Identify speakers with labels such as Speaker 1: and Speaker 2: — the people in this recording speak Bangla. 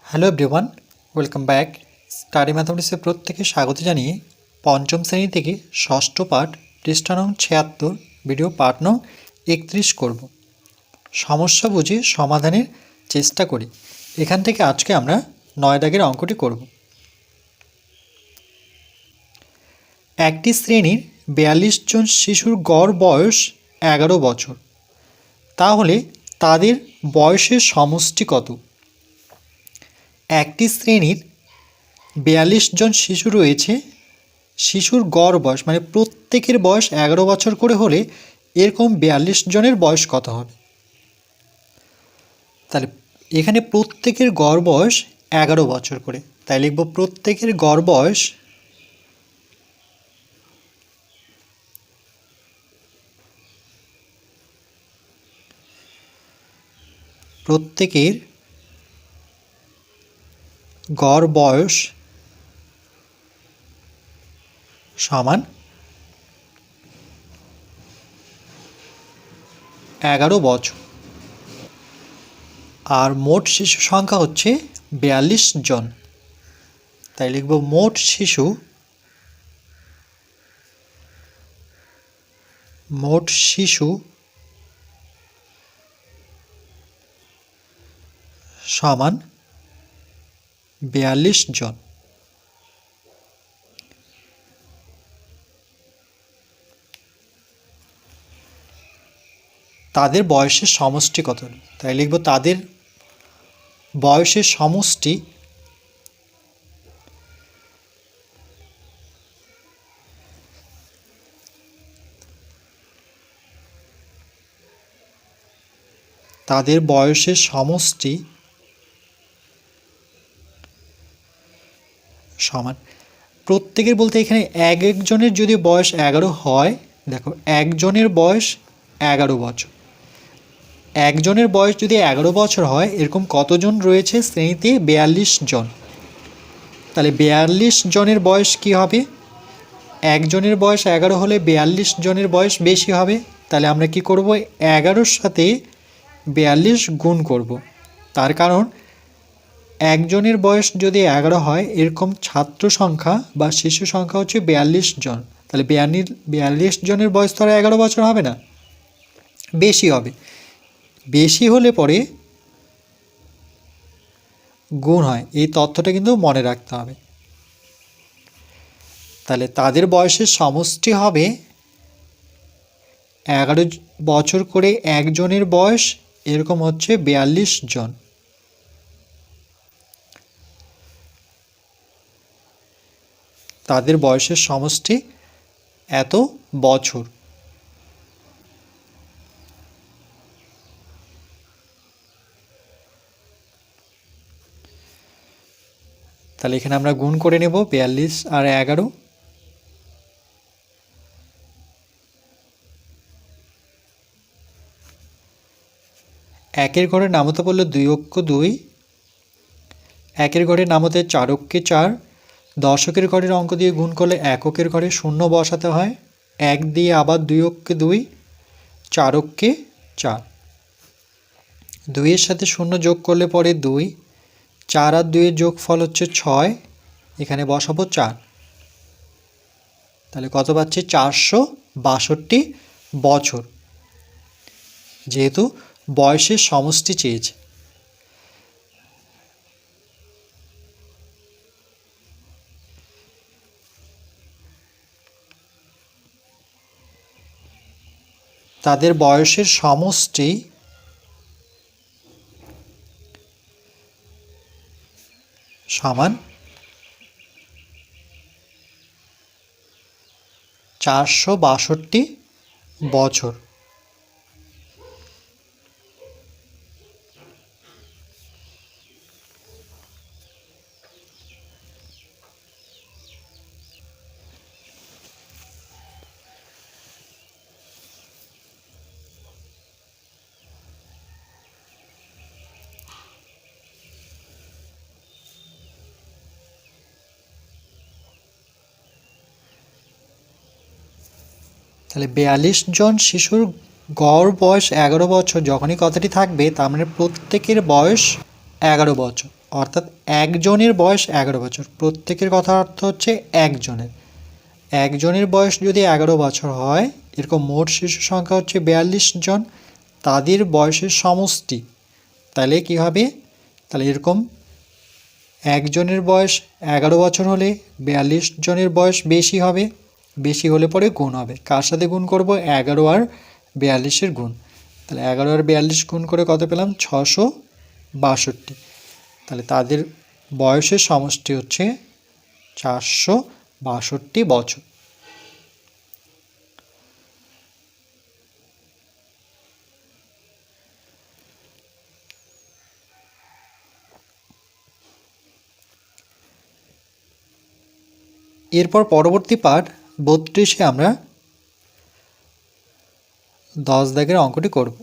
Speaker 1: Hello everyone, welcome back. Study ম্যাথমেটিক্সে প্রত্যেকে স্বাগত জানিয়ে পঞ্চম শ্রেণী থেকে ষষ্ঠ পাঠ পৃষ্ঠা নং ৭৬ ভিডিও পাঠ নং ৩১ করব। সমস্যা বুঝে সমাধানের চেষ্টা করি। এখান থেকে আজকে আমরা ৯ দাগের অঙ্কটি করব। একটি শ্রেণীর ৪২ জন শিশুর গড় বয়স ১১ বছর, তাহলে তাদের বয়সের সমষ্টি কত? একটি শ্রেণীর ৪২ জন শিশু রয়েছে, শিশুর গড় বয়স মানে প্রত্যেকের বয়স ১১ বছর করে হলে এরকম ৪২ জনের বয়স কত হবে? তাহলে এখানে প্রত্যেকের গড় বয়স ১১ বছর করে, তাই লিখব প্রত্যেকের গড় বয়স সমান ১১ বছর। আর মোট শিশু সংখ্যা হচ্ছে ৪২ জন, তাই লিখব মোট শিশু সমান ৪২ জন। তাদের বয়সের সমষ্টি কত? তাই লিখব তাদের বয়সের সমষ্টি সমান প্রত্যেকের বলতে এখানে এক একজনের যদি বয়স ১১ হয়, দেখো একজনের বয়স ১১ বছর, একজনের বয়স যদি ১১ বছর হয় এরকম কতজন রয়েছে শ্রেণীতে? ৪২ জন। তাহলে ৪২ জনের বয়স কি হবে? একজনের বয়স ১১ হলে ৪২ জনের বয়স বেশি হবে, তাহলে আমরা কি করব? ১১-র সাথে ৪২ গুণ করব। তার কারণ একজনের বয়স যদি ১১ হয় এরকম ছাত্র সংখ্যা বা শিশু সংখ্যা হচ্ছে ৪২ জন, তাহলে ৪২ জনের বয়স তো আর ১১ বছর হবে না, বেশি হবে। বেশি হলে পরে গুণ হয়, এই তথ্যটা কিন্তু মনে রাখতে হবে। তাহলে তাদের বয়সের সমষ্টি হবে ১১ বছর করে একজনের বয়স এরকম হচ্ছে ৪২ জন। তাদের বয়সের সমষ্টি এত বছর। তাহলে এখানে আমরা গুণ করে নেব ৪২ আর ১১। একের ঘরে নামতে বললে ২ অক্ষ ২, একের ঘরে নামতে ৪ অক্ষে ৪, দশকের ঘরের অঙ্ক দিয়ে গুণ করলে এককের ঘরে ০ বসাতে হয়, ১ দিয়ে আবার ২ অক্ষে ২, ৪ অক্ষে ৪, ২-এর সাথে ০ যোগ করলে পরে ২, ৪ আর ২-এর যোগফল হচ্ছে ৬, এখানে বসাবো ৪। তাহলে কত পাচ্ছি? ৪৬২ বছর, যেহেতু বয়সের সমষ্টি চেয়েছে। তাদের বয়সের সমষ্টি সমান ৪৬২ বছর। তাহলে ৪২ জন শিশুর গড় বয়স ১১ বছর যখনই কথাটি থাকবে তার মানে প্রত্যেকের বয়স ১১ বছর। অর্থাৎ একজনের বয়স 11 বছর, প্রত্যেকের কথা অর্থ হচ্ছে একজনের। একজনের বয়স যদি 11 বছর হয়, এরকম মোট শিশু সংখ্যা হচ্ছে 42 জন, তাদের বয়সের সমষ্টি। তাহলে কি হবে? তাহলে এরকম একজনের বয়স 11 বছর হলে 42 জনের বয়স বেশি হবে, বেশি হলে পরে গুণ হবে। কার সাথে গুণ করব? 11 আর 42-এর গুণ। তাহলে 11 আর 42 গুণ করে কত পেলাম? 662। তাহলে তাদের বয়সের সমষ্টি হচ্ছে 462 বছর। এরপর পরবর্তী পাঠ 32-এ আমরা 10 দাগের অঙ্কটি করব।